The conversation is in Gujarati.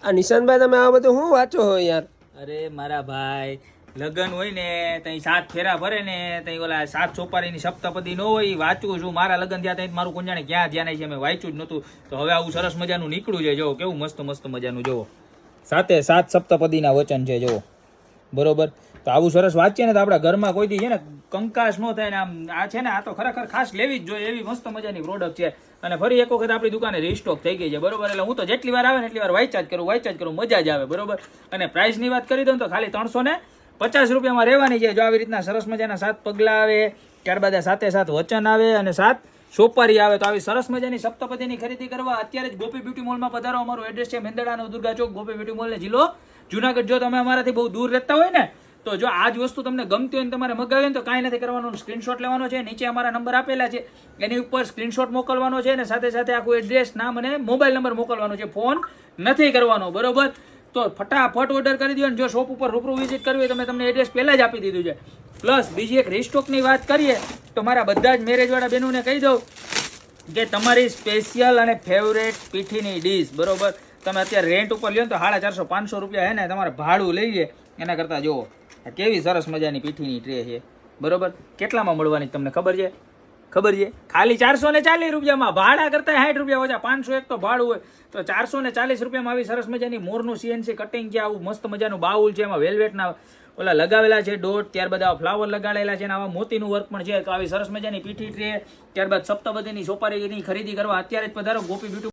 આ નિશાંતભાઈ તમે આ બધું શું વાંચો છો યાર? અરે મારા ભાઈ, લગન હોય ને તઈ 7 ફેરા ભરે ને તઈ ઓલા 7 સોપારીની સપ્તપદી ન હોય વાંચું છું. મારા લગન થયા તઈ મારું કોણ જાણે ક્યાં ધ્યાન છે, મેં વાંચ્યું જ નતું. તો હવે આવું સરસ મજાનું નીકળ્યું છે. જોવો કેવું મસ્ત મસ્ત મજાનું, જોવો 7 સપ્તપદીના વચન છે. જોવો બરોબર. તો આવું સરસ વાંચીએ ને તો આપણા ઘરમાં કોઈ દી છે ને કંકાસ ન થાય ને. આમ આ છે ને, આ તો ખરેખર ખાસ લેવી જ જોઈએ એવી મસ્ત મજાની પ્રોડક્ટ છે. અને ફરી એક વખત આપણી દુકાને રીસ્ટોક થઈ ગઈ છે. બરોબર. એટલે હું તો જેટલી વાર આવે ને એટલી વાર વાંચ્યા જ કરું, મજા જ આવે. બરોબર. અને પ્રાઇસની વાત કરી દઉં તો ખાલી 350 રૂપિયામાં રહેવાની છે. જો આવી રીતના સરસ મજાના 7 પગલા આવે, ત્યારબાદ 7 વચન આવે અને 7 સોપારી આવે. તો આવી સરસ મજાની સપ્તપદીની ખરીદી કરવા અત્યારે જ ગોપી બ્યુટી મોલમાં પધારો. અમારું એડ્રેસ છે મેંદડાનો દુર્ગા ચોક, ગોપી બ્યુટી મોલ ને જિલ્લો જુનાગઢ. જો તમે અમારાથી બહુ દૂર રહેતા હોય ને, તો જો આ જ વસ્તુ તમને ગમતી હોય ને તમારે મગાવી ને, તો કાંઈ નથી કરવાનું. સ્ક્રીનશોટ લેવાનો છે, નીચે અમારા નંબર આપેલા છે એની ઉપર સ્ક્રીનશોટ મોકલવાનો છે, અને સાથે સાથે આખું એડ્રેસ, નામ અને મોબાઈલ નંબર મોકલવાનો છે. ફોન નથી કરવાનો. બરોબર. તો ફટાફટ ઓર્ડર કરી દો. અને જો શોપ ઉપર રૂબરૂ વિઝિટ કરવી હોય તો મેં તમને એડ્રેસ પહેલા જ આપી દીધું છે. પ્લસ બીજી એક રીસ્ટોકની વાત કરીએ તો મારા બધા જ મેરેજવાળા બહેનોને કહી દઉં કે તમારી સ્પેશિયલ અને ફેવરેટ પીઠીની ડીશ, બરોબર, તમે અત્યારે રેન્ટ ઉપર લ્યો તો 450-500 રૂપિયા હે ને તમારે ભાડું લઈએ એના કરતાં જુઓ આ કેવી સરસ મજાની પીઠીની ટ્રે છે. બરોબર. કેટલામાં મળવાની તમને ખબર છે? ખાલી 440 રૂપિયામાં. ભાડા કરતા 60 રૂપિયા ઓછા. 501 તો ભાડું હોય, તો 440 રૂપિયામાં આવી સરસ મજાની મોરનું સીએનસી કટિંગ છે. આવું મસ્ત મજાનું બાઉલ છે, એમાં વેલ્વેટના ઓલા લગાવેલા છે ડોટ, ત્યારબાદ આવા ફ્લાવર લગાડેલા છે, અને આવા મોતીનું વર્ક પણ છે. તો આવી સરસ મજાની પીઠી ટ્રે, ત્યારબાદ સપ્તપદીની સોપારીની ખરીદી કરવા અત્યારે જ પધારો ગોપી બ્યુટી